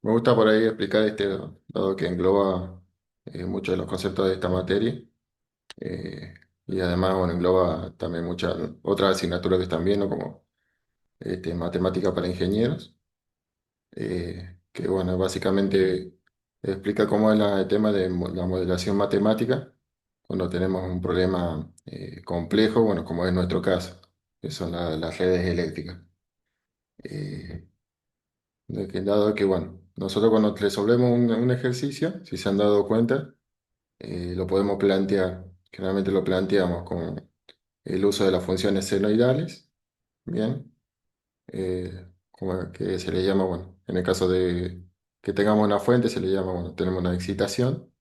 Me gusta por ahí explicar dado que engloba muchos de los conceptos de esta materia y además, bueno, engloba también muchas otras asignaturas que están viendo, como matemática para ingenieros, que, bueno, básicamente explica cómo es el tema de la modelación matemática cuando tenemos un problema complejo, bueno, como es nuestro caso, que son las redes eléctricas. Eh, Dado que, bueno, nosotros cuando resolvemos un ejercicio, si se han dado cuenta, lo podemos plantear. Generalmente lo planteamos con el uso de las funciones senoidales, ¿bien? Como que se le llama, bueno, en el caso de que tengamos una fuente, se le llama, bueno, tenemos una excitación,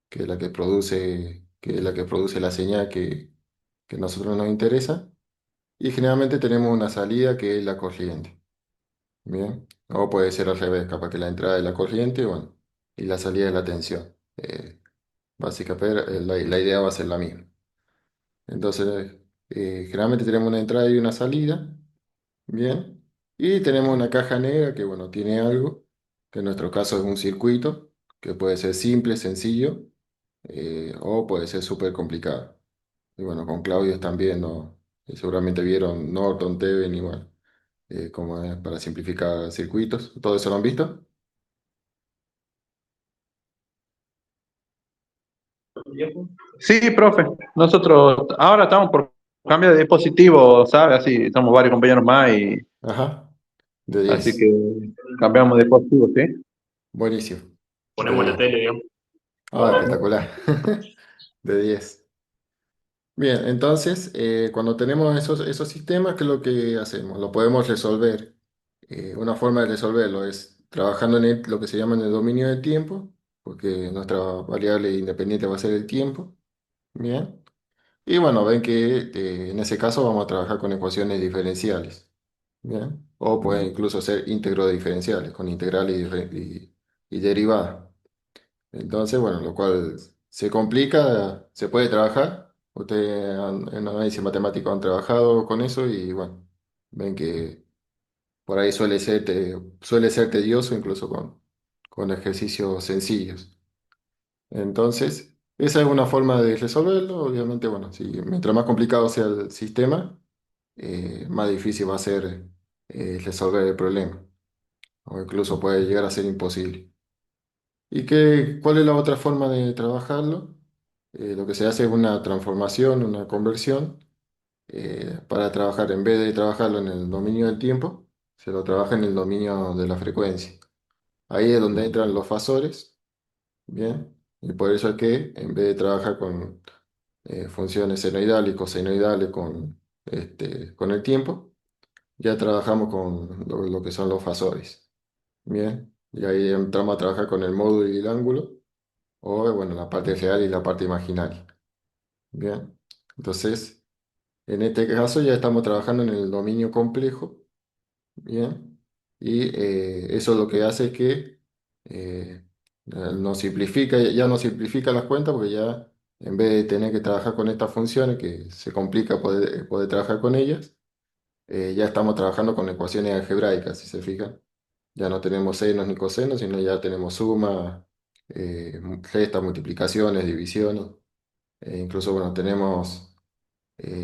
que es la que produce la señal que a nosotros nos interesa, y generalmente tenemos una salida que es la corriente. Bien, o puede ser al revés, capaz que la entrada es la corriente, bueno, y la salida es la tensión. Básicamente, la idea va a ser la misma. Entonces, generalmente tenemos una entrada y una salida, bien, y tenemos una caja negra que, bueno, tiene algo, que en nuestro caso es un circuito, que puede ser simple, sencillo, o puede ser súper complicado. Y bueno, con Claudio están viendo, seguramente vieron Norton, Thevenin, y bueno, cómo es para simplificar circuitos. ¿Todo eso lo han visto? Sí, profe. Nosotros ahora estamos por cambiar de dispositivo, ¿sabe? Así somos varios compañeros más y Ajá, de así 10. que cambiamos de dispositivo, ¿sí? Buenísimo. De Ponemos la 10. tele, digamos. Ah, espectacular. De 10. Bien, entonces, cuando tenemos esos sistemas, ¿qué es lo que hacemos? Lo podemos resolver. Una forma de resolverlo es trabajando lo que se llama en el dominio del tiempo, porque nuestra variable independiente va a ser el tiempo. Bien. Y bueno, ven que en ese caso vamos a trabajar con ecuaciones diferenciales. Bien. O puede incluso ser íntegro diferenciales, con integral y derivada. Entonces, bueno, lo cual se complica, se puede trabajar. Ustedes en análisis matemático han trabajado con eso y bueno, ven que por ahí suele ser tedioso incluso con ejercicios sencillos. Entonces, esa es una forma de resolverlo. Obviamente, bueno, si, mientras más complicado sea el sistema, más difícil va a ser resolver el problema. O incluso puede llegar a ser imposible. ¿Cuál es la otra forma de trabajarlo? Lo que se hace es una transformación, una conversión, para trabajar, en vez de trabajarlo en el dominio del tiempo, se lo trabaja en el dominio de la frecuencia. Ahí es donde entran los fasores, ¿bien? Y por eso es que en vez de trabajar con funciones senoidales y cosenoidales con el tiempo, ya trabajamos con lo que son los fasores, ¿bien? Y ahí entramos a trabajar con el módulo y el ángulo o bueno, la parte real y la parte imaginaria. Bien, entonces en este caso ya estamos trabajando en el dominio complejo, bien, y eso lo que hace es que nos simplifica, ya nos simplifica las cuentas porque ya en vez de tener que trabajar con estas funciones que se complica poder trabajar con ellas, ya estamos trabajando con ecuaciones algebraicas, si se fijan. Ya no tenemos senos ni cosenos, sino ya tenemos suma, restas, multiplicaciones, divisiones. Incluso, bueno,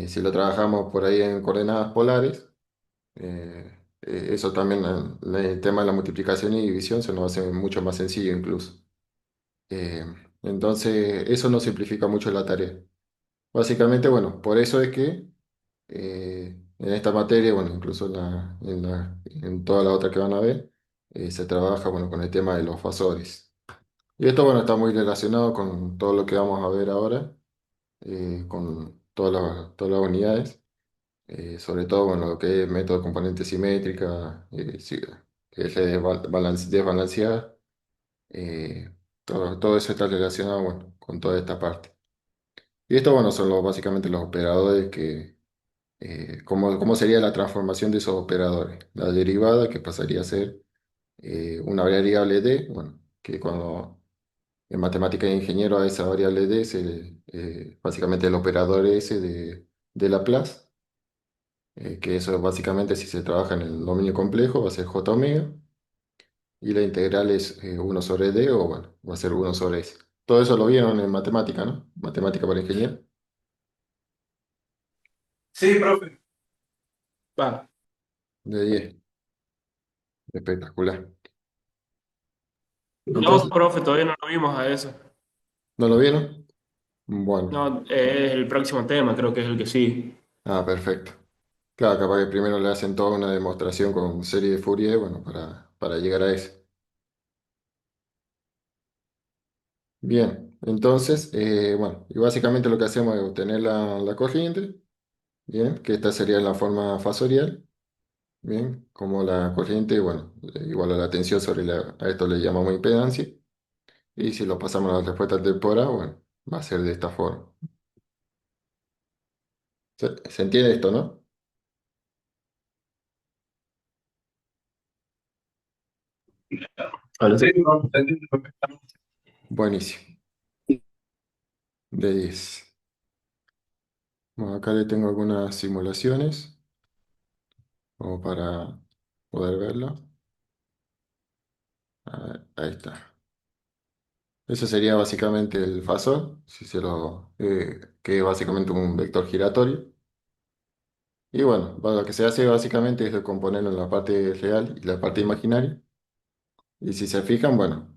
si lo trabajamos por ahí en coordenadas polares, eso también, el tema de la multiplicación y división se nos hace mucho más sencillo incluso. Eh, entonces, eso nos simplifica mucho la tarea. Básicamente, bueno, por eso es que en esta materia, bueno, incluso en toda la otra que van a ver, se trabaja, bueno, con el tema de los fasores. Y esto, bueno, está muy relacionado con todo lo que vamos a ver ahora, con todas las unidades, sobre todo, bueno, lo que es método de componente simétrica, que es desbalancear, todo eso está relacionado, bueno, con toda esta parte. Y esto, bueno, son básicamente los operadores cómo sería la transformación de esos operadores. La derivada, que pasaría a ser una variable d, bueno, que cuando en matemática de ingeniero a esa variable d básicamente el operador s de Laplace, que eso básicamente si se trabaja en el dominio complejo va a ser j omega. y la integral es 1 sobre D o bueno, va a ser 1 sobre S. Todo eso lo vieron en matemática, ¿no? Matemática para ingeniero. Sí, profe. Va. De 10. Espectacular. No, Entonces, profe, todavía no lo vimos a eso. ¿no lo vieron? Bueno, No, es el próximo tema, creo que es el que sí. perfecto. Claro, capaz que primero le hacen toda una demostración con serie de Fourier, bueno, para llegar a eso. Bien, entonces, bueno, y básicamente lo que hacemos es obtener la corriente, bien, que esta sería la forma fasorial, bien, como la corriente, bueno, igual a la tensión sobre a esto le llamamos impedancia, y si lo pasamos a la respuesta temporal, bueno, va a ser de esta forma. ¿Se entiende esto, no? Sí, profe, te entiendo perfectamente. Buenísimo, de 10. Bueno, acá le tengo algunas simulaciones, como para poder verlo. A ver, ahí está. Eso sería básicamente el fasor, que es básicamente un vector giratorio. Y bueno, lo que se hace básicamente es recomponerlo en la parte real y la parte imaginaria. Y si se fijan, bueno,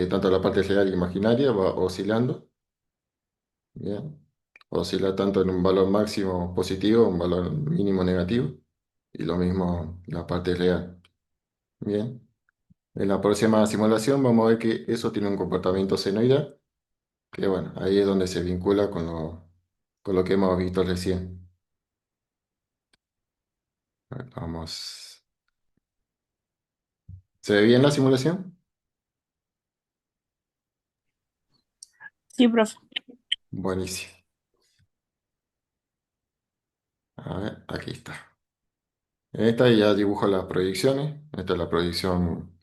tanto la parte real y imaginaria va oscilando, ¿bien? Oscila tanto en un valor máximo positivo, un valor mínimo negativo, y lo mismo la parte real, ¿bien? En la próxima simulación vamos a ver que eso tiene un comportamiento senoidal, que bueno, ahí es donde se vincula con lo que hemos visto recién. A ver, vamos. ¿Se ve bien la simulación? Sí, profe. Buenísimo. A ver, aquí está. En esta ya dibujo las proyecciones. Esta es la proyección,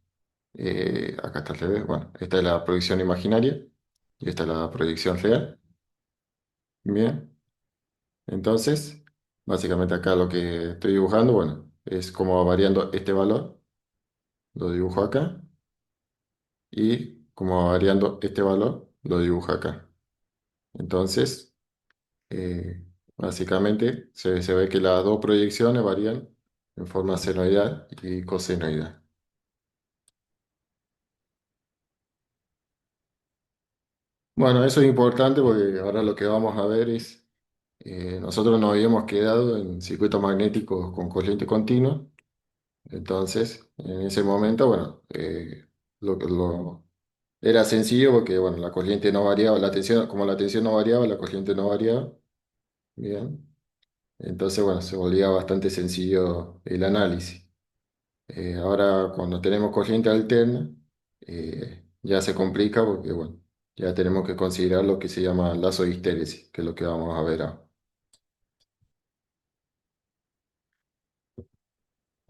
acá está al revés. Bueno, esta es la proyección imaginaria y esta es la proyección real. Bien, entonces, básicamente acá lo que estoy dibujando, bueno, es cómo va variando este valor. Lo dibujo acá y cómo va variando este valor, lo dibujo acá. Entonces, Eh, básicamente se ve que las dos proyecciones varían en forma senoidal y cosenoidal. Bueno, eso es importante porque ahora lo que vamos a ver es, nosotros nos habíamos quedado en circuitos magnéticos con corriente continua, entonces en ese momento, bueno, era sencillo porque, bueno, la corriente no variaba, la tensión, como la tensión no variaba, la corriente no variaba, bien, entonces, bueno, se volvía bastante sencillo el análisis. Ahora, cuando tenemos corriente alterna, ya se complica porque, bueno, ya tenemos que considerar lo que se llama lazo de histéresis, que es lo que vamos a ver ahora.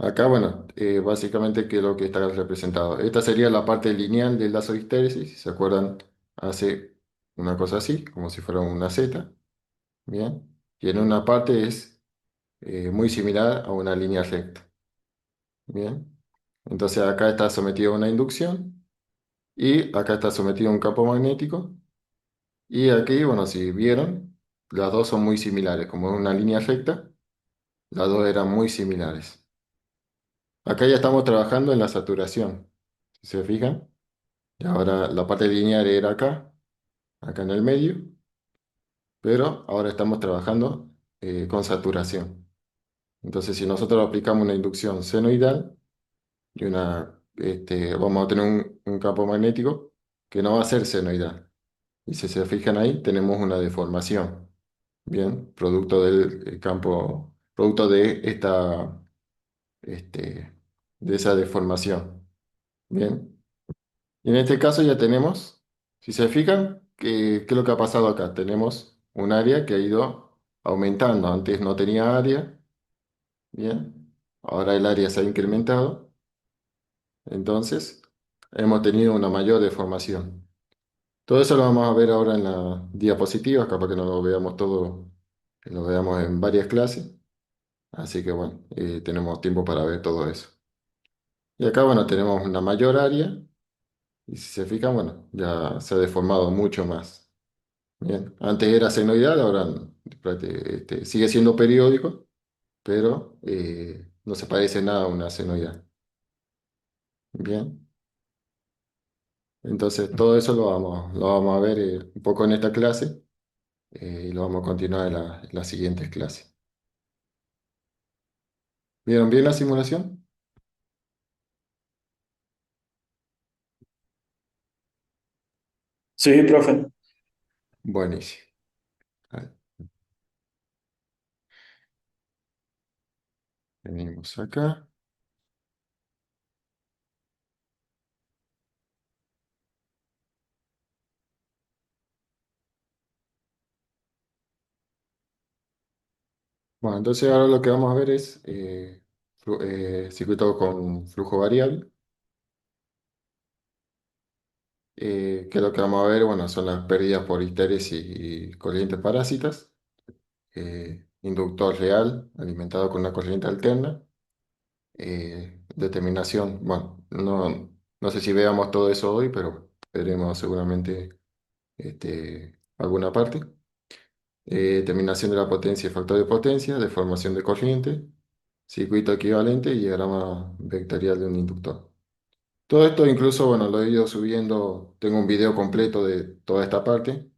Acá, bueno, básicamente, ¿qué es lo que está representado? Esta sería la parte lineal del lazo de histéresis, si se acuerdan, hace una cosa así, como si fuera una Z, ¿bien? Y en una parte es muy similar a una línea recta, ¿bien? Entonces acá está sometido a una inducción y acá está sometido a un campo magnético. Y aquí, bueno, si vieron, las dos son muy similares, como en una línea recta, las dos eran muy similares. Acá ya estamos trabajando en la saturación, si se fijan. Y ahora la parte lineal era acá en el medio, pero ahora estamos trabajando con saturación. Entonces, si nosotros aplicamos una inducción senoidal y vamos a tener un campo magnético que no va a ser senoidal. Y si se fijan ahí, tenemos una deformación. Bien, producto del campo, producto este, de esa deformación. Bien, y en este caso ya tenemos, si se fijan, ¿qué es lo que ha pasado acá? Tenemos un área que ha ido aumentando. Antes no tenía área, bien, ahora el área se ha incrementado, entonces hemos tenido una mayor deformación. Todo eso lo vamos a ver ahora en las diapositivas, capaz que no lo veamos todo, que lo veamos en varias clases. Así que bueno, tenemos tiempo para ver todo eso. Y acá, bueno, tenemos una mayor área y si se fijan, bueno, ya se ha deformado mucho más. Bien, antes era senoidal, ahora sigue siendo periódico, pero no se parece nada a una senoidal. Bien, entonces todo eso lo vamos a ver un poco en esta clase y lo vamos a continuar en las siguientes clases. ¿Vieron bien la simulación? Sí, profe. Buenísimo. Ahí, venimos acá. Bueno, entonces ahora lo que vamos a ver es circuito con flujo variable. Que lo que vamos a ver, bueno, son las pérdidas por histéresis y corrientes parásitas. Inductor real alimentado con una corriente alterna. Determinación, bueno, no sé si veamos todo eso hoy, pero veremos seguramente alguna parte. Determinación de la potencia y factor de potencia, deformación de corriente, circuito equivalente y diagrama vectorial de un inductor. Todo esto incluso, bueno, lo he ido subiendo, tengo un video completo de toda esta parte,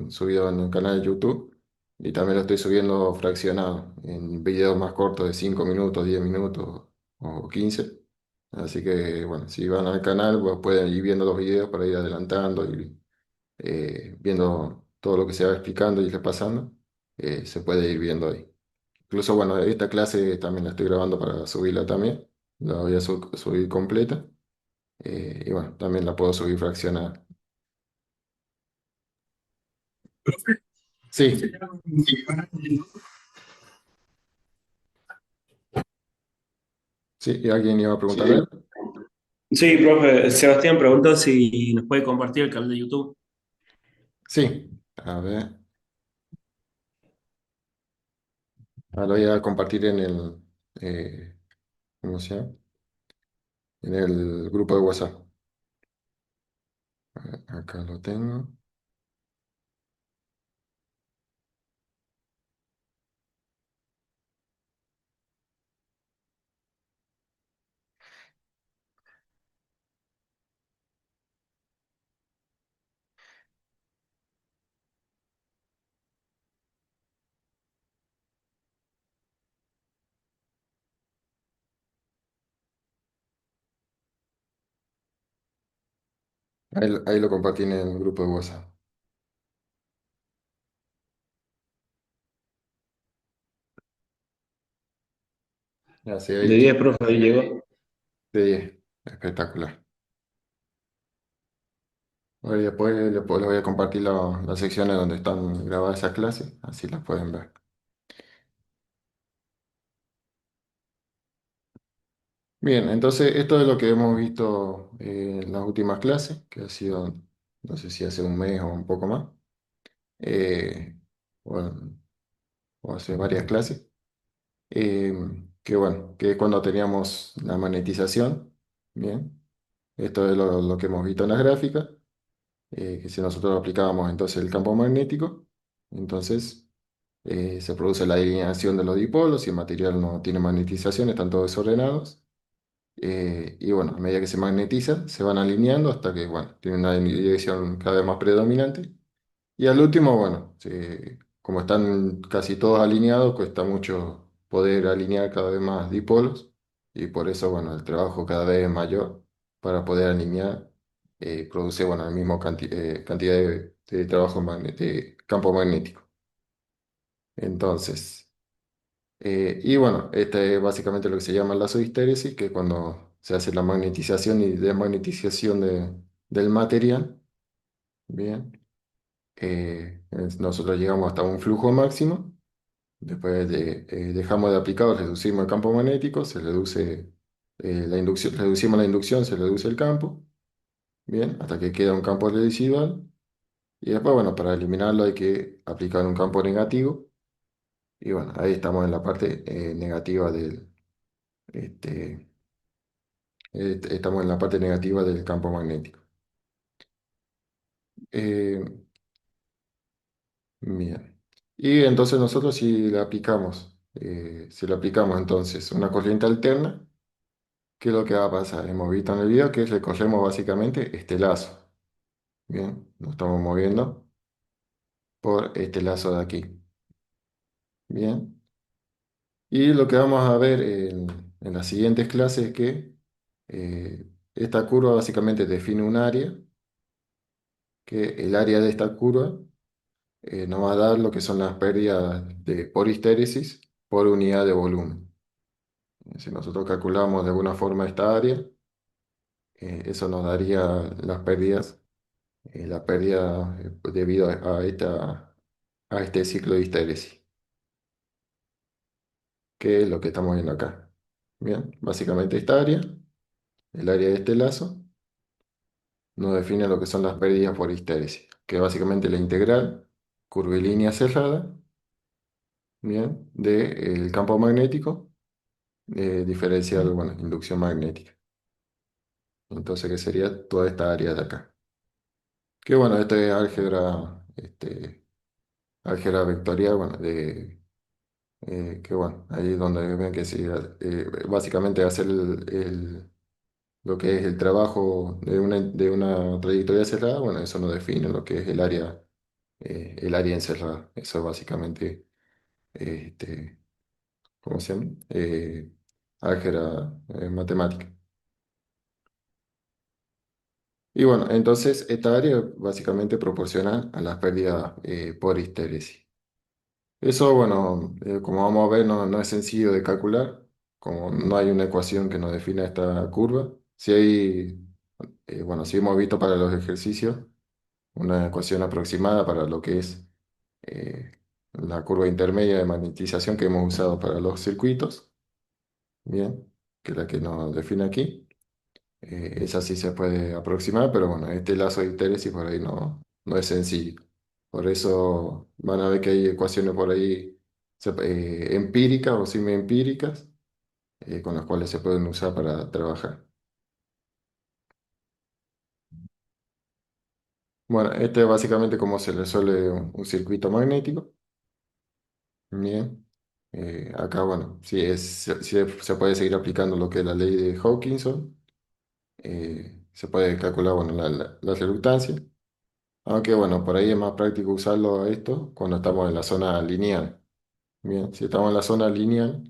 subido en el canal de YouTube, y también lo estoy subiendo fraccionado, en videos más cortos de 5 minutos, 10 minutos o 15. Así que, bueno, si van al canal, pues pueden ir viendo los videos para ir adelantando y viendo todo lo que se va explicando y repasando, se puede ir viendo ahí. Incluso, bueno, esta clase también la estoy grabando para subirla también, la voy a subir completa. Y bueno, también la puedo subir fraccionada. Sí, sí, ¿y alguien iba a preguntar algo? Sí, profe. Sebastián preguntó si nos puede compartir el canal de YouTube. Sí, a ver, ahora lo voy a compartir ¿cómo se llama? En el grupo de WhatsApp. A ver, acá lo tengo. Ahí lo compartí en el grupo de WhatsApp. Ya, sí, De ahí 10, profe, ahí llegó. de 10. Espectacular. Ahora después les voy a compartir las secciones donde están grabadas esas clases, así las pueden ver. Bien, entonces esto es lo que hemos visto en las últimas clases, que ha sido, no sé si hace un mes o un poco más, eh, o, o hace varias clases, eh, que bueno, que es cuando teníamos la magnetización, bien, esto es lo que hemos visto en las gráficas, que si nosotros aplicábamos entonces el campo magnético, entonces se produce la alineación de los dipolos, si el material no tiene magnetización, están todos desordenados. Y bueno, a medida que se magnetizan, se van alineando hasta que, bueno, tienen una dirección cada vez más predominante. Y al último, bueno, como están casi todos alineados, cuesta mucho poder alinear cada vez más dipolos. Y por eso, bueno, el trabajo cada vez es mayor para poder alinear. Produce, bueno, la misma cantidad de trabajo de campo magnético. Entonces... y bueno, este es básicamente lo que se llama lazo de histéresis, que es cuando se hace la magnetización y desmagnetización del material. Bien, nosotros llegamos hasta un flujo máximo, después dejamos de aplicar, reducimos el campo magnético, se reduce la inducción, reducimos la inducción, se reduce el campo, bien, hasta que queda un campo residual. Y después, bueno, para eliminarlo hay que aplicar un campo negativo. Y bueno, ahí estamos en la parte negativa este, Estamos en la parte negativa del campo magnético. Eh, Bien. Y entonces nosotros si le aplicamos entonces una corriente alterna, ¿qué es lo que va a pasar? Hemos visto en el video que recorremos básicamente este lazo. Bien, nos estamos moviendo por este lazo de aquí. Bien. Y lo que vamos a ver en las siguientes clases es que esta curva básicamente define un área, que el área de esta curva nos va a dar lo que son las pérdidas por histéresis por unidad de volumen. Si nosotros calculamos de alguna forma esta área, eso nos daría la pérdida debido a este ciclo de histéresis, que es lo que estamos viendo acá. Bien, básicamente esta área, el área de este lazo, nos define lo que son las pérdidas por histéresis, que es básicamente la integral curvilínea cerrada, bien, del campo magnético diferencial, bueno, inducción magnética. Entonces, ¿qué sería toda esta área de acá? Que bueno, esto es álgebra vectorial, bueno, que bueno, ahí es donde ven que sí, básicamente hacer lo que es el trabajo de una trayectoria cerrada, bueno, eso nos define lo que es el área encerrada. Eso es básicamente, este, ¿cómo se llama? Álgebra matemática. Y bueno, entonces esta área básicamente proporciona a las pérdidas por histéresis. Eso, bueno, como vamos a ver, no es sencillo de calcular, como no hay una ecuación que nos defina esta curva. Si hay, bueno, sí hemos visto para los ejercicios una ecuación aproximada para lo que es eh, la curva intermedia de magnetización que hemos usado para los circuitos, bien, que es la que nos define aquí. Esa sí se puede aproximar, pero bueno, este lazo de histéresis por ahí no es sencillo. Por eso van a ver que hay ecuaciones por ahí empíricas o semiempíricas con las cuales se pueden usar para trabajar. Bueno, este es básicamente cómo se resuelve un circuito magnético. Bien. Acá, bueno, sí se puede seguir aplicando lo que es la ley de Hawkinson. Se puede calcular, bueno, la reluctancia. Aunque bueno, por ahí es más práctico usarlo a esto cuando estamos en la zona lineal. Bien, si estamos en la zona lineal,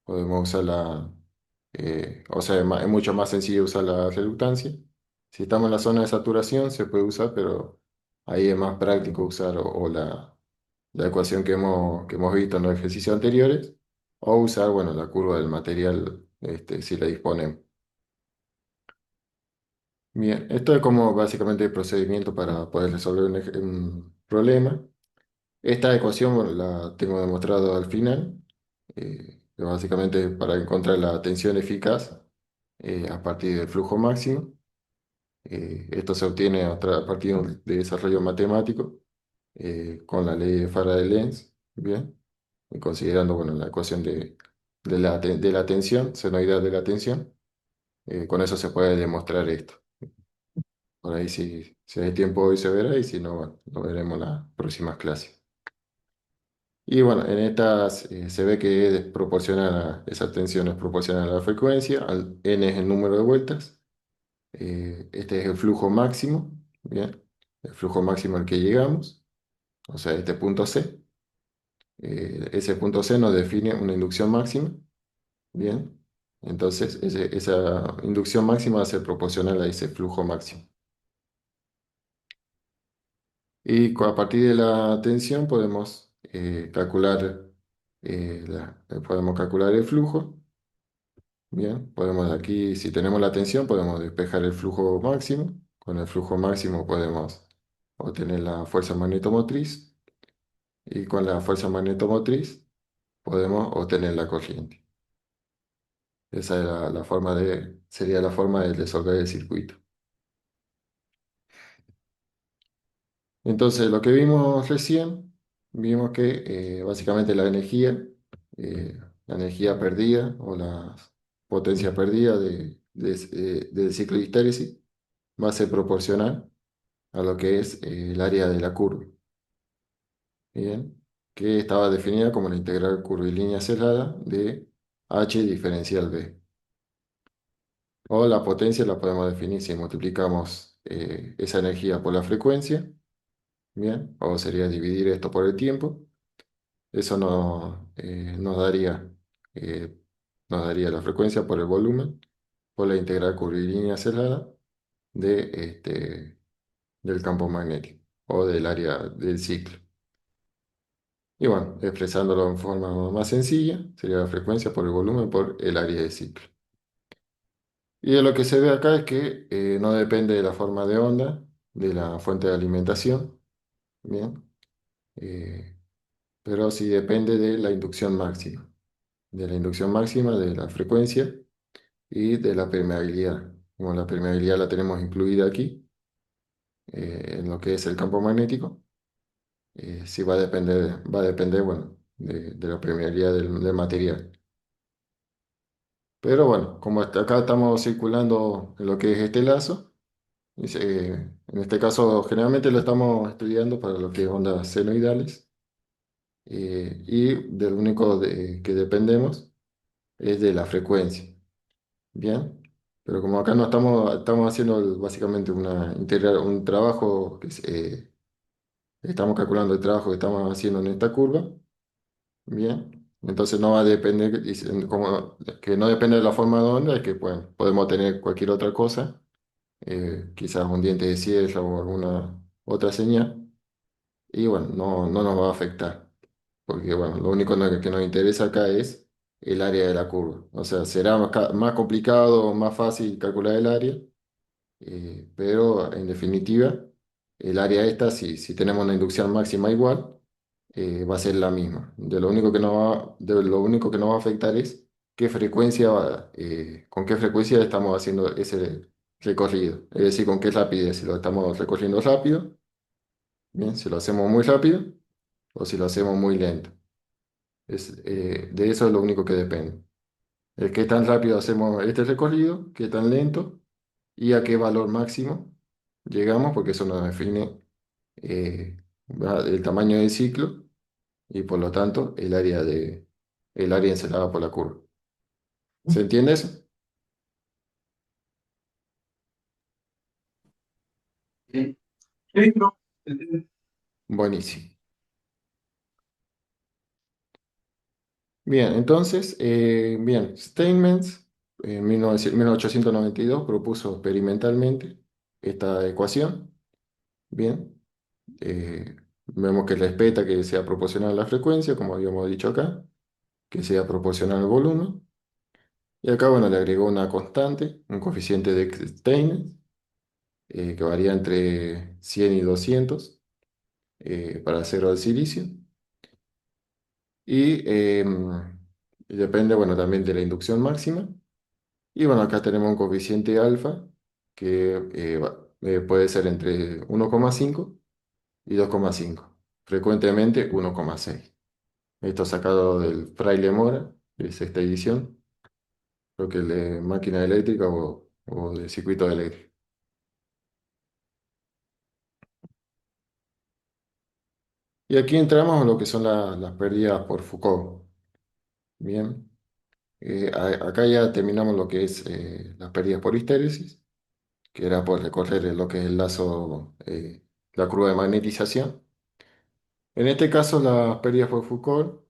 podemos usar o sea, es mucho más sencillo usar la reluctancia. Si estamos en la zona de saturación, se puede usar, pero ahí es más práctico usar o la ecuación que hemos visto en los ejercicios anteriores, o usar, bueno, la curva del material, si la disponemos. Bien, esto es como básicamente el procedimiento para poder resolver un problema. Esta ecuación bueno, la tengo demostrado al final, que básicamente para encontrar la tensión eficaz a partir del flujo máximo. Esto se obtiene a partir de desarrollo matemático con la ley de Faraday-Lenz, ¿bien? Y considerando bueno, la ecuación de la tensión, senoidal de la tensión. Con eso se puede demostrar esto. Por ahí si hay tiempo hoy se verá y si no, bueno, lo veremos en las próximas clases. Y bueno, en estas se ve que es proporcional esa tensión es proporcional a la frecuencia, n es el número de vueltas, este es el flujo máximo, ¿bien? El flujo máximo al que llegamos, o sea, este punto C. Ese punto C nos define una inducción máxima, ¿bien? Entonces, esa inducción máxima va a ser proporcional a ese flujo máximo. Y a partir de la tensión podemos calcular el flujo. Bien, podemos aquí, si tenemos la tensión, podemos despejar el flujo máximo. Con el flujo máximo podemos obtener la fuerza magnetomotriz y con la fuerza magnetomotriz podemos obtener la corriente. Esa es sería la forma de resolver el circuito. Entonces, lo que vimos recién, vimos que básicamente eh, la energía perdida o la potencia perdida del ciclo de histéresis va a ser proporcional a lo que es el área de la curva, ¿bien? Que estaba definida como la integral curvilínea cerrada de h diferencial b. O la potencia la podemos definir si multiplicamos esa energía por la frecuencia, ¿bien? O sería dividir esto por el tiempo. Eso eh, nos daría la frecuencia por el volumen, por la integral curvilínea cerrada del campo magnético o del área del ciclo. Y bueno, expresándolo en forma más sencilla, sería la frecuencia por el volumen por el área de ciclo. Y de lo que se ve acá es que no depende de la forma de onda, de la fuente de alimentación, ¿bien? Eh, pero sí depende de la inducción máxima, de la frecuencia y de la permeabilidad. Como la permeabilidad la tenemos incluida aquí, en lo que es el campo magnético, sí va a depender, bueno, de la permeabilidad del material. Pero bueno, como acá estamos circulando en lo que es este lazo, en este caso generalmente lo estamos estudiando para lo que es ondas senoidales, y del único que dependemos es de la frecuencia, ¿bien? Pero como acá no estamos haciendo básicamente un trabajo estamos calculando el trabajo que estamos haciendo en esta curva, ¿bien? Entonces no va a depender, como que no depende de la forma de onda, es que bueno, podemos tener cualquier otra cosa, quizás un diente de sierra o alguna otra señal, y bueno, no nos va a afectar, porque bueno, lo único que nos interesa acá es el área de la curva. O sea, será más complicado o más fácil calcular el área, pero en definitiva, el área esta, si tenemos una inducción máxima igual, va a ser la misma. De lo único que nos va a afectar es con qué frecuencia estamos haciendo ese recorrido. Es decir, con qué rapidez, si lo estamos recorriendo rápido, bien, si lo hacemos muy rápido o si lo hacemos muy lento. De eso es lo único que depende. Es qué tan rápido hacemos este recorrido, qué tan lento y a qué valor máximo llegamos, porque eso nos define eh, el tamaño del ciclo y por lo tanto el área encerrada por la curva. ¿Se entiende eso? Sí, sí, profe. Buenísimo. Bien, entonces, bien, Steinmetz en 1892 propuso experimentalmente esta ecuación. Bien, vemos que respeta que sea proporcional a la frecuencia, como habíamos dicho acá, que sea proporcional al volumen. Y acá, bueno, le agregó una constante, un coeficiente de Steinmetz, que varía entre 100 y 200 para cero al silicio. Y depende, bueno, también de la inducción máxima. Y bueno, acá tenemos un coeficiente alfa que puede ser entre 1,5 y 2,5. Frecuentemente 1,6. Esto sacado del Fraile Mora, de sexta edición, creo que el de máquina eléctrica o de circuito eléctrico. Y aquí entramos en lo que son las pérdidas por Foucault. Bien, acá ya terminamos lo que es las pérdidas por histéresis, que era por recorrer lo que es el lazo, la curva de magnetización. En este caso, las pérdidas por Foucault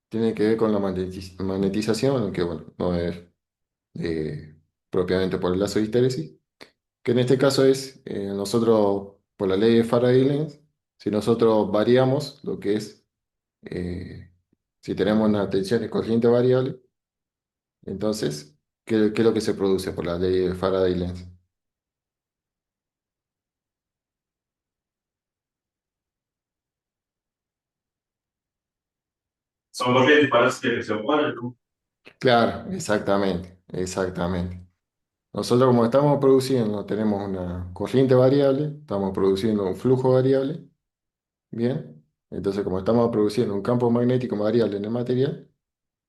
tienen que ver con la magnetización, aunque bueno, no es eh, propiamente por el lazo de histéresis, que en este caso es nosotros, por la ley de Faraday-Lenz, si nosotros variamos lo que es, eh, si tenemos una tensión de corriente variable, entonces, ¿qué es lo que se produce por la ley de Faraday-Lenz? Son corrientes parece que se oponen, ¿no? Claro, exactamente, exactamente. Nosotros como estamos produciendo, tenemos una corriente variable, estamos produciendo un flujo variable, ¿bien? Entonces, como estamos produciendo un campo magnético variable en el material,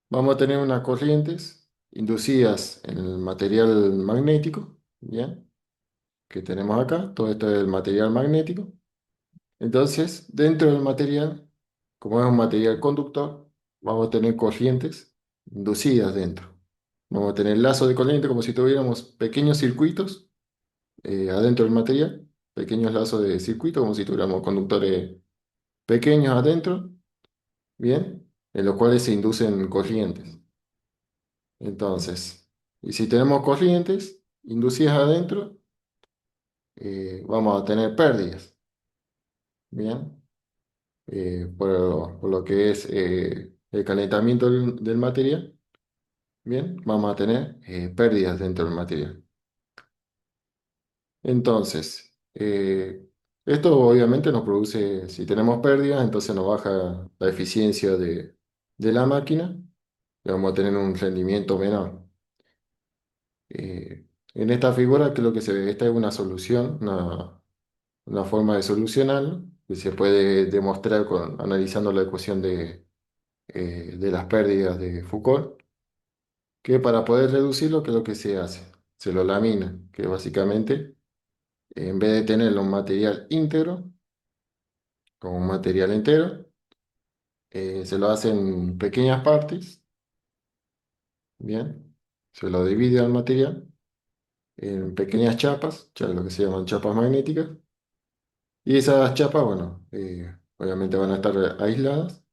vamos a tener unas corrientes inducidas en el material magnético, ¿bien? Que tenemos acá, todo esto es el material magnético. Entonces, dentro del material, como es un material conductor, vamos a tener corrientes inducidas dentro. Vamos a tener lazos de corriente como si tuviéramos pequeños circuitos adentro del material, pequeños lazos de circuito como si tuviéramos conductores pequeños adentro, ¿bien? En los cuales se inducen corrientes. Entonces, y si tenemos corrientes inducidas adentro, vamos a tener pérdidas, ¿bien? Por lo que es el calentamiento del material, ¿bien? Vamos a tener pérdidas dentro del material. Entonces, esto obviamente nos produce, si tenemos pérdidas, entonces nos baja la eficiencia de la máquina y vamos a tener un rendimiento menor. En esta figura, que lo que se ve, esta es una solución, una forma de solucionarlo, que se puede demostrar analizando la ecuación de las pérdidas de Foucault, que para poder reducirlo, ¿qué es lo que se hace? Se lo lamina, que básicamente, en vez de tenerlo un material íntegro, como un material entero, se lo hace en pequeñas partes, ¿bien? Se lo divide al material en pequeñas chapas, lo que se llaman chapas magnéticas, y esas chapas, bueno, obviamente van a estar aisladas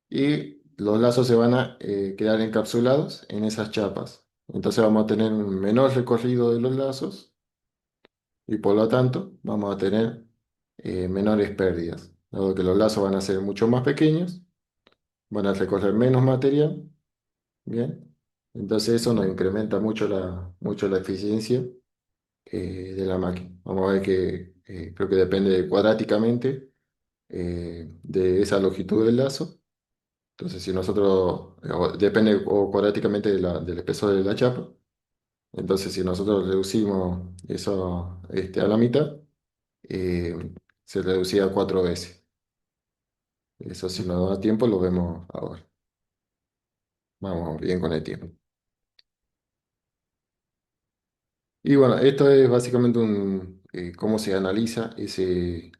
y los lazos se van a quedar encapsulados en esas chapas. Entonces vamos a tener un menor recorrido de los lazos y por lo tanto vamos a tener menores pérdidas, dado que los lazos van a ser mucho más pequeños, van a recorrer menos material, ¿bien? Entonces eso nos incrementa mucho la eficiencia de la máquina. Vamos a ver que creo que depende cuadráticamente de esa longitud del lazo. Entonces, si nosotros, depende o cuadráticamente del espesor de la chapa. Entonces, si nosotros reducimos eso a la mitad, eh, se reducía 4 veces. Eso si nos da tiempo lo vemos ahora. Vamos bien con el tiempo. Y bueno, esto es básicamente cómo se analiza ese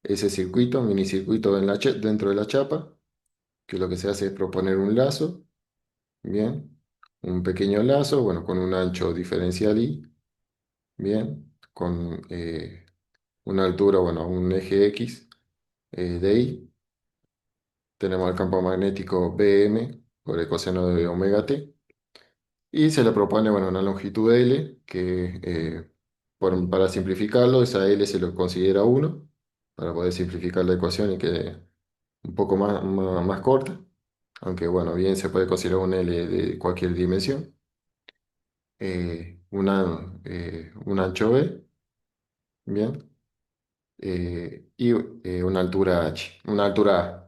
circuito, minicircuito dentro de la chapa, que lo que se hace es proponer un lazo, bien, un pequeño lazo, bueno, con un ancho diferencial I, bien, con una altura, bueno, un eje X de I. Tenemos el campo magnético Bm por el coseno de omega t. Y se le propone, bueno, una longitud L, que para simplificarlo, esa L se lo considera 1 para poder simplificar la ecuación y quede un poco más corta. Aunque, bueno, bien se puede considerar un L de cualquier dimensión. Un ancho B, bien. Y una altura H, una altura A.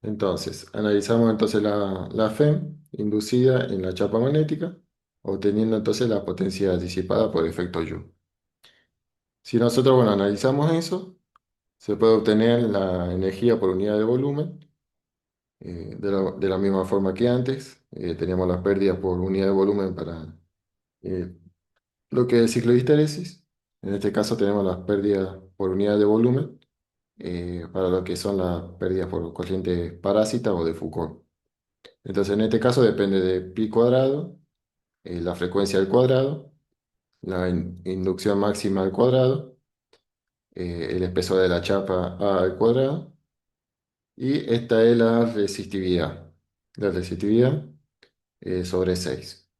Entonces, analizamos entonces la FEM inducida en la chapa magnética, obteniendo entonces la potencia disipada por efecto Joule. Si nosotros, bueno, analizamos eso, se puede obtener la energía por unidad de volumen, de la misma forma que antes. Teníamos las pérdidas por unidad de volumen para eh, lo que es el ciclo de histéresis. En este caso tenemos las pérdidas por unidad de volumen para lo que son las pérdidas por corriente parásita o de Foucault. Entonces, en este caso depende de pi cuadrado, la frecuencia al cuadrado, la inducción máxima al cuadrado, el espesor de la chapa A al cuadrado, y esta es la resistividad. La resistividad sobre 6.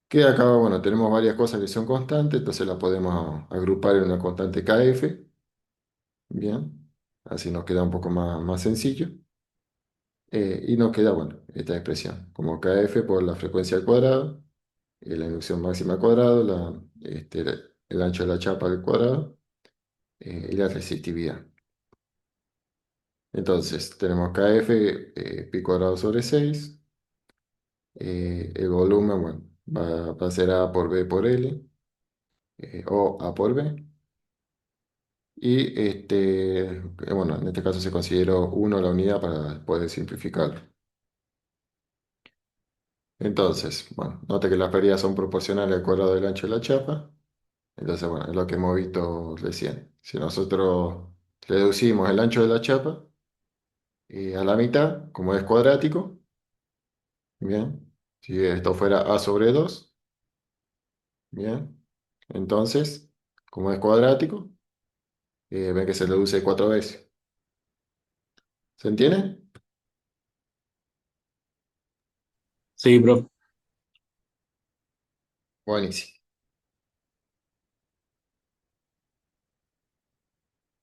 Que acá, bueno, tenemos varias cosas que son constantes, entonces la podemos agrupar en una constante KF, bien, así nos queda un poco más sencillo. Y nos queda, bueno, esta expresión, como KF por la frecuencia al cuadrado, la inducción máxima al cuadrado, el ancho de la chapa al cuadrado, y la resistividad. Entonces, tenemos KF pi cuadrado sobre 6. El volumen, bueno, va a ser A por B por L, o A por B. y bueno, en este caso se consideró uno la unidad para poder simplificarlo. Entonces, bueno, note que las pérdidas son proporcionales al cuadrado del ancho de la chapa. Entonces, bueno, es lo que hemos visto recién. Si nosotros reducimos el ancho de la chapa a la mitad, como es cuadrático, bien, si esto fuera A sobre 2, bien, entonces, como es cuadrático, ven que se reduce 4 veces. ¿Se entiende? Sí, profe. Buenísimo.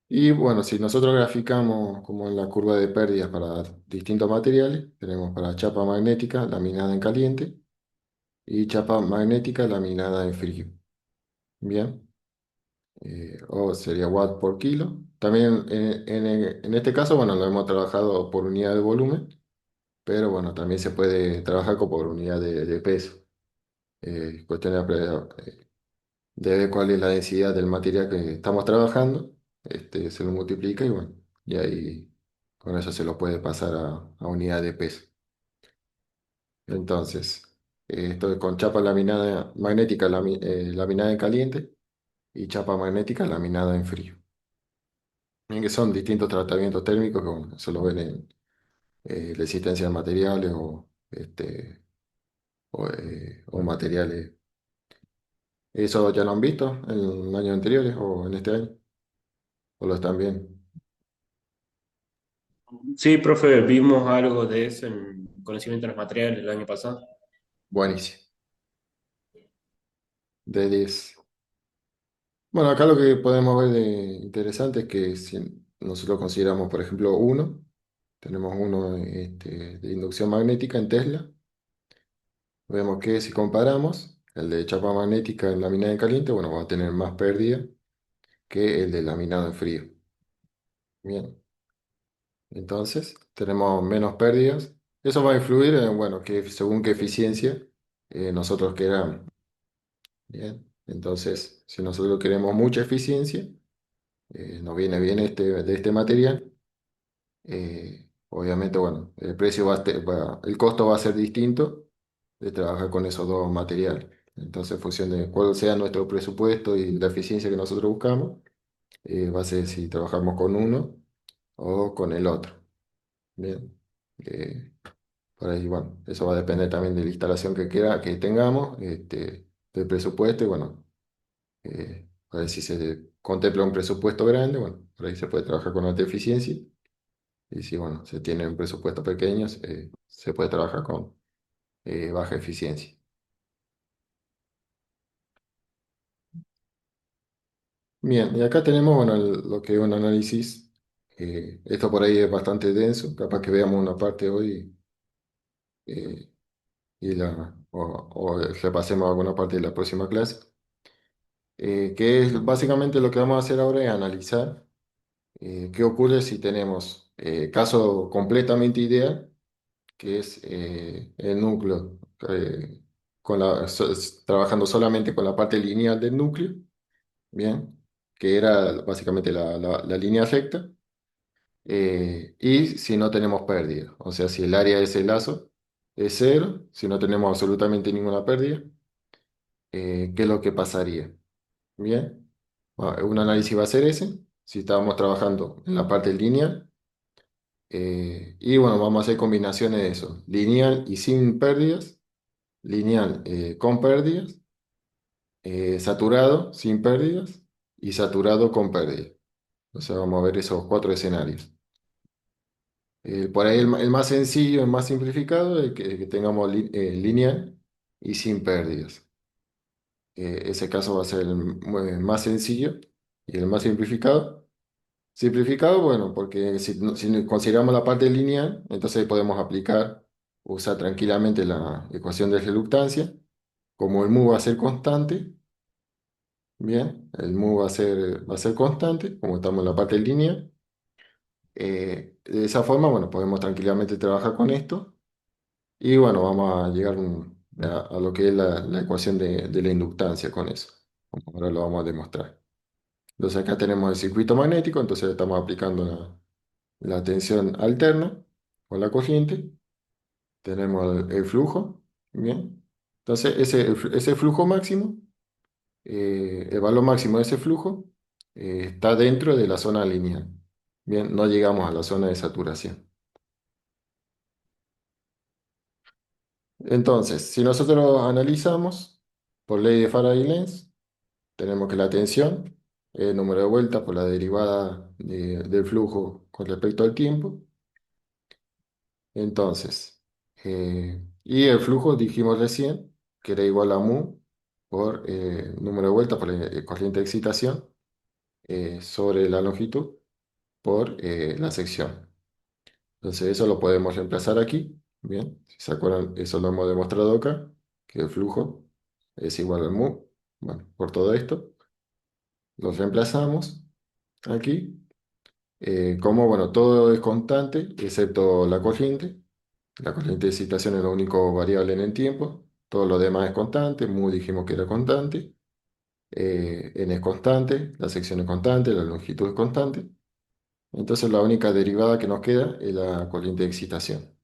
Y bueno, si nosotros graficamos como en la curva de pérdidas para distintos materiales, tenemos para chapa magnética laminada en caliente y chapa magnética laminada en frío. Bien, o sería watt por kilo. También en este caso, bueno, lo hemos trabajado por unidad de volumen, pero bueno, también se puede trabajar por unidad de peso. Cuestión de ver cuál es la densidad del material que estamos trabajando, se lo multiplica y bueno, y ahí con eso se lo puede pasar a unidad de peso. Entonces, esto es con chapa laminada magnética laminada en caliente y chapa magnética laminada en frío. Bien que son distintos tratamientos térmicos que bueno, eso lo ven en resistencia de materiales o materiales. ¿Eso ya lo han visto en años anteriores o en este año? ¿O lo están viendo? Sí, profe, vimos algo de eso en conocimiento de los materiales el año pasado. Buenísimo. De 10. Bueno, acá lo que podemos ver de interesante es que si nosotros consideramos, por ejemplo, tenemos uno de inducción magnética en Tesla, vemos que si comparamos el de chapa magnética en laminado en caliente, bueno, va a tener más pérdida que el de laminado en frío. Bien, entonces tenemos menos pérdidas. Eso va a influir en, bueno, que según qué eficiencia nosotros queramos. Bien, entonces si nosotros queremos mucha eficiencia, nos viene bien de este material. Obviamente, bueno, el precio el costo va a ser distinto de trabajar con esos dos materiales. Entonces, en función de cuál sea nuestro presupuesto y la eficiencia que nosotros buscamos, va a ser si trabajamos con uno o con el otro. Bien. Eh, por ahí, bueno, eso va a depender también de la instalación que tengamos, del presupuesto y bueno, a ver si se contempla un presupuesto grande, bueno, por ahí se puede trabajar con alta eficiencia. Y si, bueno, se tiene un presupuesto pequeño, se puede trabajar con baja eficiencia. Bien, y acá tenemos, bueno, lo que es un análisis. Esto por ahí es bastante denso, capaz que veamos una parte hoy eh, o repasemos alguna parte de la próxima clase. Que es básicamente lo que vamos a hacer ahora es analizar qué ocurre si tenemos caso completamente ideal, que es el núcleo, trabajando solamente con la parte lineal del núcleo, bien, que era básicamente la línea recta, y si no tenemos pérdida, o sea, si el área de ese lazo es cero, si no tenemos absolutamente ninguna pérdida, ¿qué es lo que pasaría? Bien, un análisis va a ser ese, si estábamos trabajando en la parte lineal. Y bueno, vamos a hacer combinaciones de eso, lineal y sin pérdidas, lineal con pérdidas, saturado sin pérdidas y saturado con pérdidas. O sea, vamos a ver esos cuatro escenarios. Por ahí el más sencillo, el más simplificado, es que tengamos lineal y sin pérdidas. Ese caso va a ser el más sencillo y el más simplificado. Simplificado, bueno, porque si consideramos la parte lineal, entonces podemos usar tranquilamente la ecuación de reluctancia. Como el mu va a ser constante, bien, el mu va a ser constante, como estamos en la parte lineal. De esa forma, bueno, podemos tranquilamente trabajar con esto y bueno, vamos a llegar a lo que es la ecuación de la inductancia con eso. Como ahora lo vamos a demostrar. Entonces acá tenemos el circuito magnético, entonces estamos aplicando la tensión alterna o la corriente. Tenemos el flujo, ¿bien? Entonces ese flujo máximo, el valor máximo de ese flujo está dentro de la zona lineal. Bien, no llegamos a la zona de saturación. Entonces, si nosotros analizamos por ley de Faraday-Lenz, tenemos que la tensión, el número de vueltas por la derivada del flujo con respecto al tiempo. Entonces, y el flujo dijimos recién que era igual a mu por número de vueltas por la corriente de excitación sobre la longitud por la sección. Entonces eso lo podemos reemplazar aquí. Bien, si se acuerdan, eso lo hemos demostrado acá, que el flujo es igual al mu. Bueno, por todo esto, lo reemplazamos aquí. Como, bueno, todo es constante, excepto la corriente. La corriente de excitación es lo único variable en el tiempo. Todo lo demás es constante. Mu dijimos que era constante. N es constante, la sección es constante, la longitud es constante. Entonces la única derivada que nos queda es la corriente de excitación.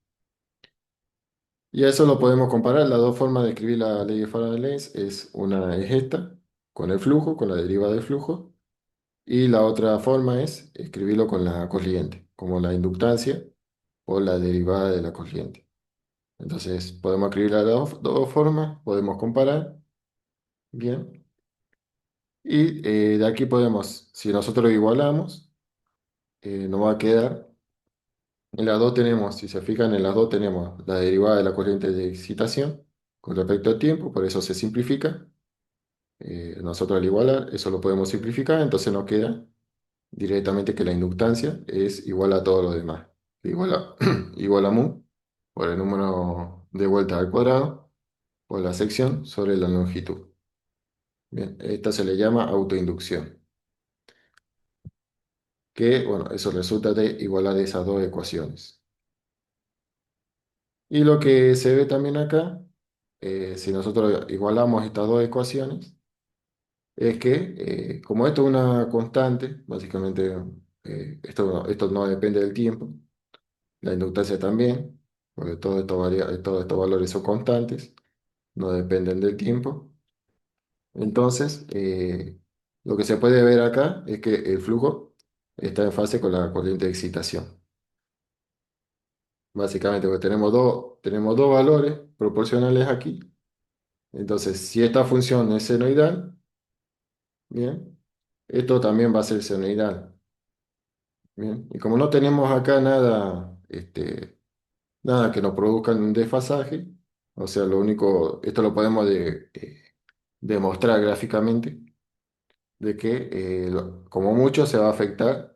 Y a eso lo podemos comparar. Las dos formas de escribir la ley de Faraday-Lenz es una es esta, con el flujo, con la derivada del flujo. Y la otra forma es escribirlo con la corriente, como la inductancia o la derivada de la corriente. Entonces podemos escribir las dos formas, podemos comparar. Bien. Y de aquí podemos, si nosotros igualamos, nos va a quedar. En las dos tenemos, si se fijan, en las dos tenemos la derivada de la corriente de excitación con respecto al tiempo, por eso se simplifica. Nosotros al igualar, eso lo podemos simplificar, entonces nos queda directamente que la inductancia es igual a todo lo demás. Igual a, igual a mu por el número de vueltas al cuadrado por la sección sobre la longitud. Bien, esta se le llama autoinducción, que bueno, eso resulta de igualar esas dos ecuaciones. Y lo que se ve también acá, si nosotros igualamos estas dos ecuaciones, es que como esto es una constante, básicamente esto no depende del tiempo, la inductancia también, porque todos estos valores son constantes, no dependen del tiempo. Entonces, lo que se puede ver acá es que el flujo está en fase con la corriente de excitación. Básicamente, porque tenemos dos valores proporcionales aquí. Entonces, si esta función es senoidal, bien, esto también va a ser senoidal. Bien. Y como no tenemos acá nada, nada que nos produzca un desfasaje, o sea, lo único, esto lo podemos demostrar gráficamente, de que como mucho se va a afectar,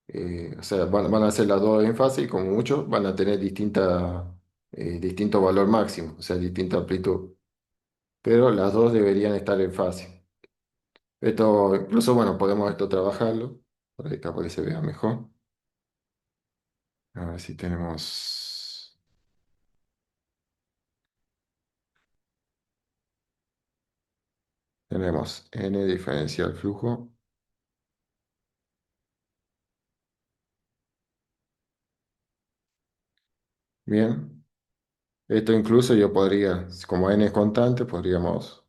o sea, van a ser las dos en fase y como mucho van a tener distinto valor máximo, o sea, distinta amplitud, pero las dos deberían estar en fase. Esto, incluso, bueno, podemos esto trabajarlo, por ahí capaz que se vea mejor. A ver si tenemos n diferencial flujo. Bien, esto incluso yo podría, como n es constante, podríamos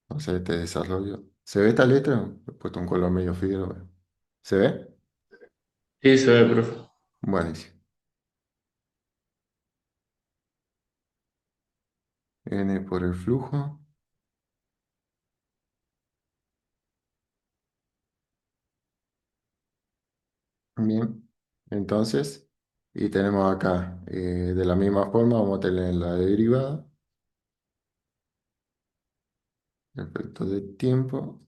hacer este desarrollo. ¿Se ve esta letra? He puesto un color medio frío. ¿Se ve? Sí, se ve, profe. Buenísimo. N por el flujo. Bien, entonces, y tenemos acá, de la misma forma, vamos a tener la derivada respecto del tiempo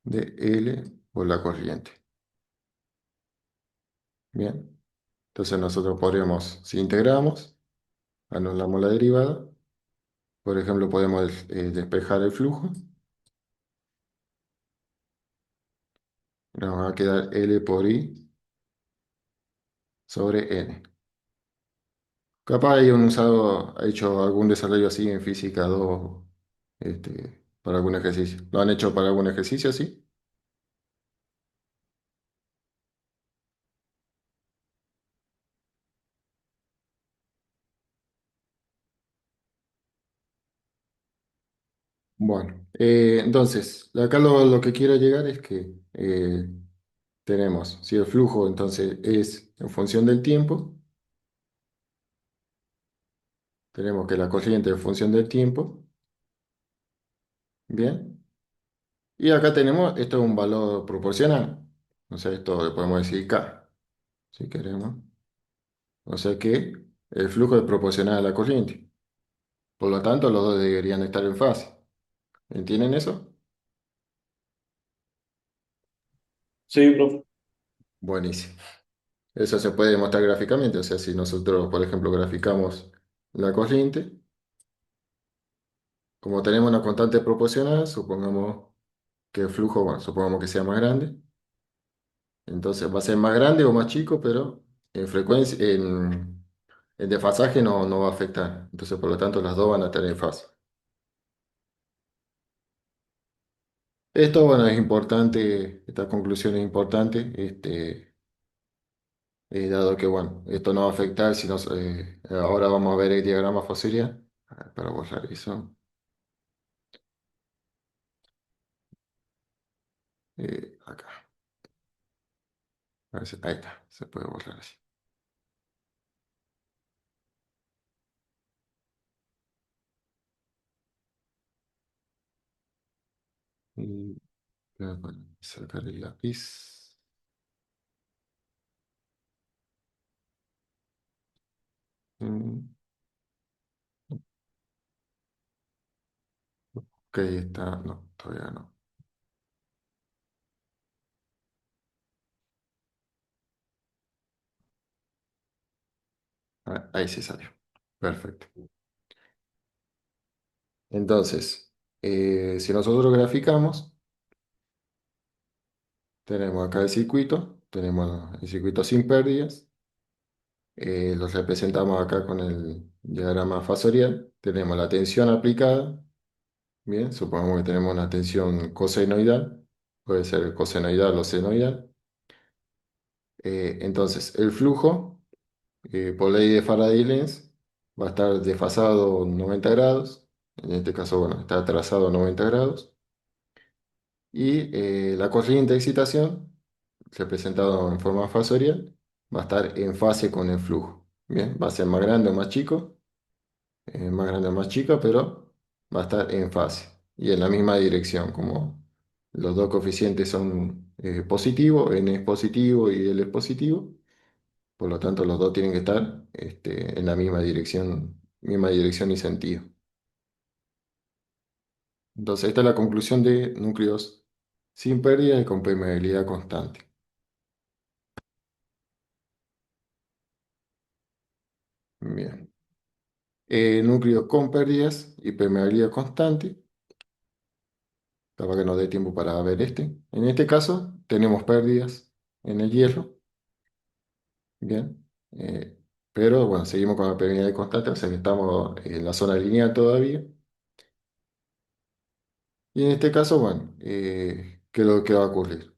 de L por la corriente. Bien, entonces nosotros podríamos, si integramos, anulamos la derivada. Por ejemplo, podemos despejar el flujo. Nos va a quedar L por I sobre N. Capaz hay un usado, ha hecho algún desarrollo así en física 2, para algún ejercicio. ¿Lo han hecho para algún ejercicio, sí? Bueno, entonces, acá lo que quiero llegar es que tenemos, si el flujo entonces es en función del tiempo, tenemos que la corriente es en función del tiempo, ¿bien? Y acá tenemos, esto es un valor proporcional, o sea, esto le podemos decir K, si queremos. O sea que el flujo es proporcional a la corriente. Por lo tanto, los dos deberían estar en fase. ¿Entienden eso? Sí, profe. Buenísimo. Eso se puede demostrar gráficamente. O sea, si nosotros, por ejemplo, graficamos la corriente, como tenemos una constante proporcional, supongamos que el flujo, bueno, supongamos que sea más grande. Entonces va a ser más grande o más chico, pero en frecuencia, en desfasaje no va a afectar. Entonces, por lo tanto, las dos van a estar en fase. Esto, bueno, es importante, esta conclusión es importante, dado que, bueno, esto no va a afectar si nos, ahora vamos a ver el diagrama fosiliar, para borrar eso, acá, a ver ahí está, se puede borrar así. Y, bueno, sacar el lápiz. Mm, ok, está, no, todavía no. Ah, ahí sí salió. Perfecto. Entonces, si nosotros graficamos, tenemos acá el circuito, tenemos el circuito sin pérdidas, los representamos acá con el diagrama fasorial, tenemos la tensión aplicada, bien, supongamos que tenemos una tensión cosenoidal, puede ser cosenoidal o senoidal. Entonces, el flujo, por ley de Faraday-Lenz, va a estar desfasado 90 grados, en este caso, bueno, está atrasado 90 grados. Y la corriente de excitación, representado en forma fasorial, va a estar en fase con el flujo. Bien, va a ser más grande o más chico, más grande o más chico, pero va a estar en fase y en la misma dirección, como los dos coeficientes son positivos, n es positivo y l es positivo, por lo tanto los dos tienen que estar en la misma dirección y sentido. Entonces, esta es la conclusión de núcleos sin pérdida y con permeabilidad constante. Bien. Núcleos con pérdidas y permeabilidad constante. Capaz que nos dé tiempo para ver este. En este caso, tenemos pérdidas en el hierro. Bien. Pero bueno, seguimos con la permeabilidad constante, o sea que estamos en la zona lineal todavía. Y en este caso, bueno, ¿qué es lo que va a ocurrir?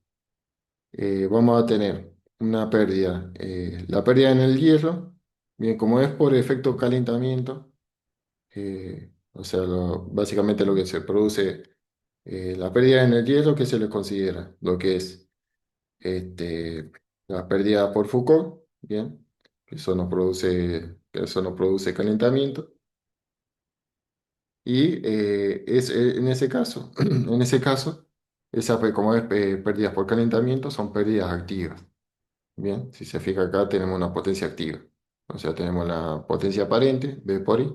Vamos a tener una pérdida, la pérdida en el hierro, bien, como es por efecto calentamiento, o sea, básicamente lo que se produce, la pérdida en el hierro, que se le considera lo que es la pérdida por Foucault, bien, que eso no produce calentamiento, y en ese caso, en ese caso, como es pérdidas por calentamiento, son pérdidas activas. Bien, si se fija acá tenemos una potencia activa. O sea, tenemos la potencia aparente, V por I,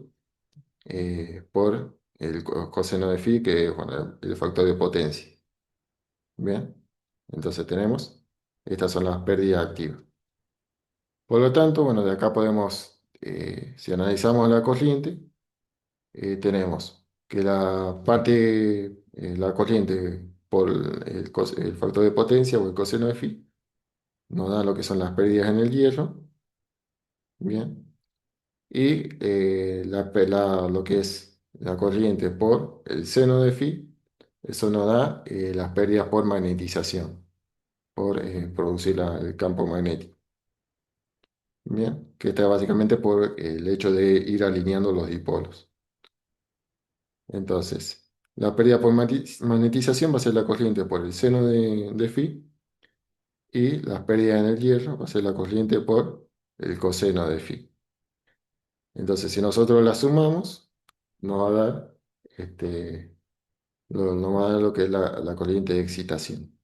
por el coseno de phi, que es bueno, el factor de potencia. Bien, entonces tenemos, estas son las pérdidas activas. Por lo tanto, bueno, de acá podemos, si analizamos la corriente, tenemos que la corriente por el factor de potencia o el coseno de phi, nos da lo que son las pérdidas en el hierro. Bien. Y lo que es la corriente por el seno de phi Eso nos da las pérdidas por magnetización, por producir el campo magnético. Bien, que está básicamente por el hecho de ir alineando los dipolos. Entonces, la pérdida por magnetización va a ser la corriente por el seno de phi, y las pérdidas en el hierro va a ser la corriente por el coseno de phi. Entonces, si nosotros la sumamos, nos va a dar, este, nos va a dar lo que es la corriente de excitación.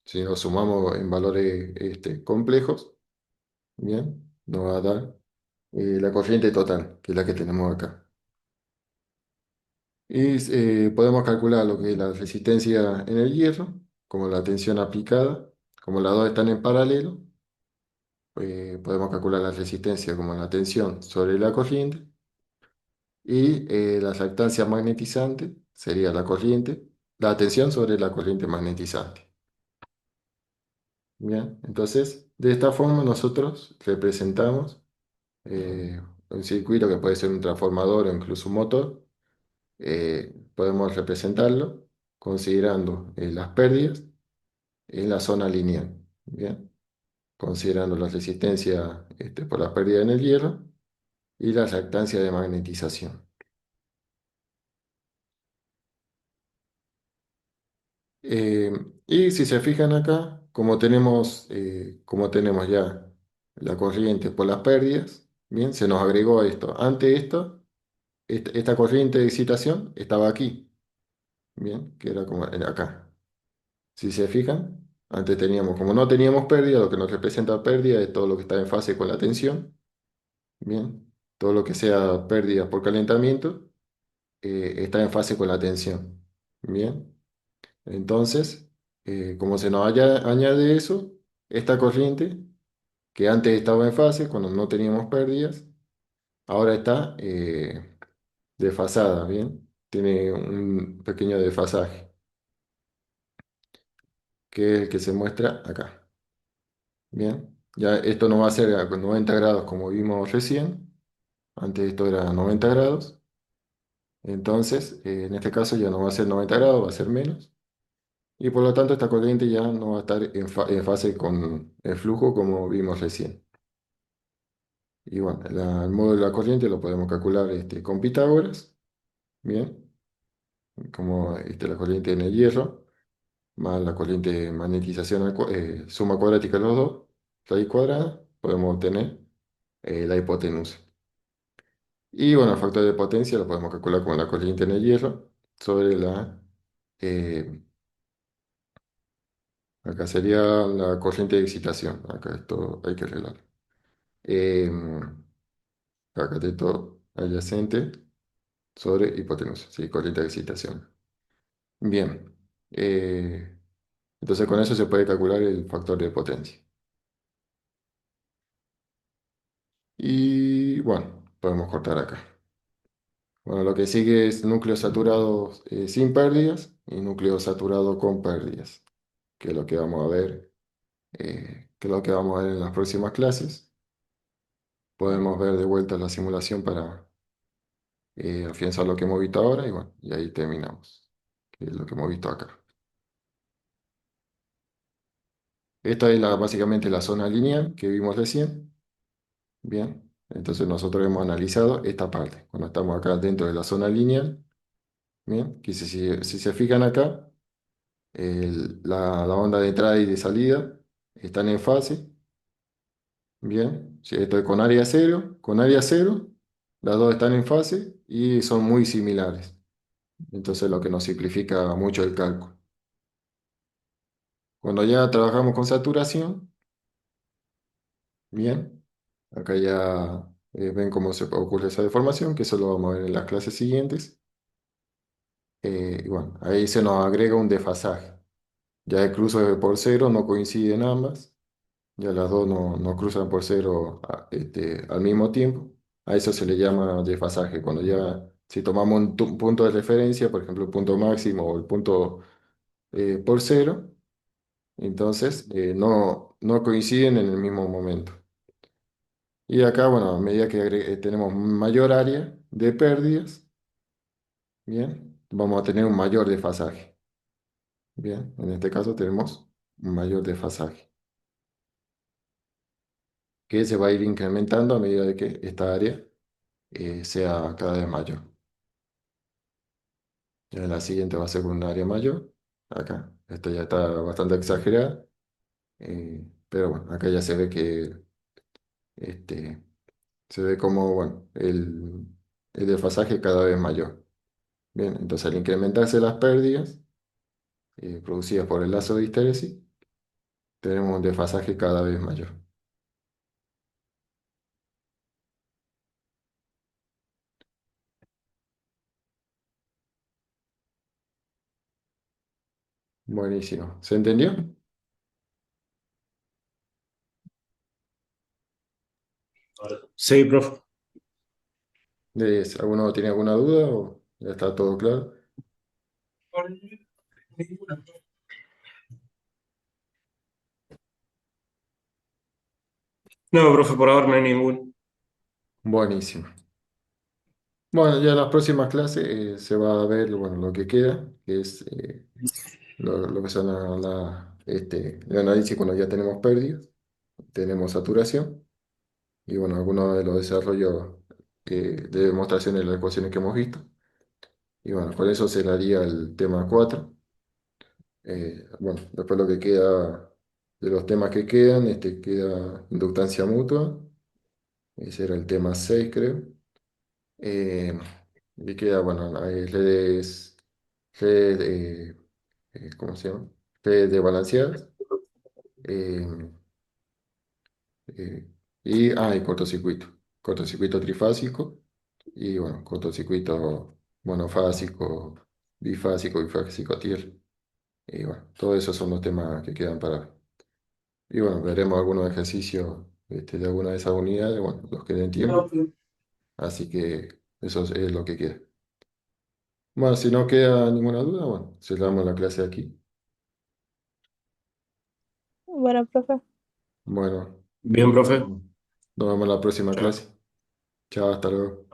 Si lo sumamos en valores complejos, bien, nos va a dar la corriente total, que es la que tenemos acá. Y podemos calcular lo que es la resistencia en el hierro, como la tensión aplicada, como las dos están en paralelo, podemos calcular la resistencia como la tensión sobre la corriente, y la reactancia magnetizante sería la corriente, la tensión sobre la corriente magnetizante. Bien, entonces de esta forma nosotros representamos un circuito que puede ser un transformador o incluso un motor. Podemos representarlo considerando las pérdidas en la zona lineal, ¿bien? Considerando la resistencia por la pérdida en el hierro y la reactancia de magnetización. Eh, y si se fijan acá, como tenemos ya la corriente por las pérdidas, ¿bien? Se nos agregó esto. Ante esto, esta corriente de excitación estaba aquí, ¿bien? Que era como acá. Si se fijan, antes teníamos, como no teníamos pérdida, lo que nos representa pérdida es todo lo que está en fase con la tensión, ¿bien? Todo lo que sea pérdida por calentamiento está en fase con la tensión, ¿bien? Entonces, como se nos añade eso, esta corriente, que antes estaba en fase, cuando no teníamos pérdidas, ahora está desfasada, ¿bien? Tiene un pequeño desfasaje, que es el que se muestra acá. Bien, ya esto no va a ser a 90 grados como vimos recién, antes esto era 90 grados, entonces en este caso ya no va a ser 90 grados, va a ser menos, y por lo tanto esta corriente ya no va a estar en fase con el flujo como vimos recién. Y bueno, el modo de la corriente lo podemos calcular con Pitágoras, bien, como la corriente en el hierro, más la corriente de magnetización, suma cuadrática de los dos, raíz cuadrada, podemos obtener la hipotenusa. Y bueno, el factor de potencia lo podemos calcular con la corriente en el hierro sobre eh, acá sería la corriente de excitación. Acá esto hay que arreglar. Eh, Acá esto adyacente sobre hipotenusa, sí, corriente de excitación. Bien. eh, entonces con eso se puede calcular el factor de potencia. Y bueno, podemos cortar acá. Bueno, lo que sigue es núcleo saturado sin pérdidas y núcleo saturado con pérdidas, que es lo que vamos a ver, que es lo que vamos a ver en las próximas clases. Podemos ver de vuelta la simulación para afianzar lo que hemos visto ahora y bueno, y ahí terminamos, que es lo que hemos visto acá. Esta es básicamente la zona lineal que vimos recién. Bien, entonces nosotros hemos analizado esta parte, cuando estamos acá dentro de la zona lineal. Bien, que si se fijan acá, la onda de entrada y de salida están en fase. Bien, si esto es con área cero, las dos están en fase y son muy similares. Entonces lo que nos simplifica mucho el cálculo. Cuando ya trabajamos con saturación, bien, acá ya ven cómo se ocurre esa deformación, que eso lo vamos a ver en las clases siguientes. Y bueno, ahí se nos agrega un desfasaje. Ya el cruce por cero no coinciden ambas. Ya las dos no cruzan por cero al mismo tiempo. A eso se le llama desfasaje. Cuando ya, si tomamos un punto de referencia, por ejemplo, el punto máximo o el punto por cero, entonces no coinciden en el mismo momento. Y acá, bueno, a medida que tenemos mayor área de pérdidas, ¿bien? vamos a tener un mayor desfasaje. Bien, en este caso tenemos un mayor desfasaje que se va a ir incrementando a medida de que esta área sea cada vez mayor. Ya la siguiente va a ser un área mayor. Acá, esto ya está bastante exagerado, pero bueno, acá ya se ve que este, se ve como bueno, el desfasaje cada vez mayor. Bien, entonces al incrementarse las pérdidas producidas por el lazo de histéresis, tenemos un desfasaje cada vez mayor. Buenísimo. ¿Se entendió? Sí, profe. ¿Alguno tiene alguna duda o ya está todo claro? No, profe, por ahora no hay ningún. Buenísimo. Bueno, ya en las próximas clases se va a ver bueno, lo que queda, que es lo que son el análisis cuando ya tenemos pérdidas, tenemos saturación y bueno, algunos de los desarrollos de demostraciones de las ecuaciones que hemos visto. Y bueno, con eso se le haría el tema 4. Bueno, después lo que queda de los temas que quedan, queda inductancia mutua, ese era el tema 6 creo. Eh, y queda, bueno, hay redes, ¿cómo se llama? Redes desbalanceadas. eh, y cortocircuito. Cortocircuito trifásico y, bueno, cortocircuito monofásico, bifásico, bifásico tierra. Y, bueno, todos esos son los temas que quedan para ver. Y, bueno, veremos algunos ejercicios de alguna de esas unidades, bueno, los que den tiempo. Así que eso es lo que queda. Bueno, si no queda ninguna duda, bueno, cerramos la clase aquí. Bueno, profe. Bueno, Bien, profe. nos vemos en la próxima Chao. clase. Chao, hasta luego.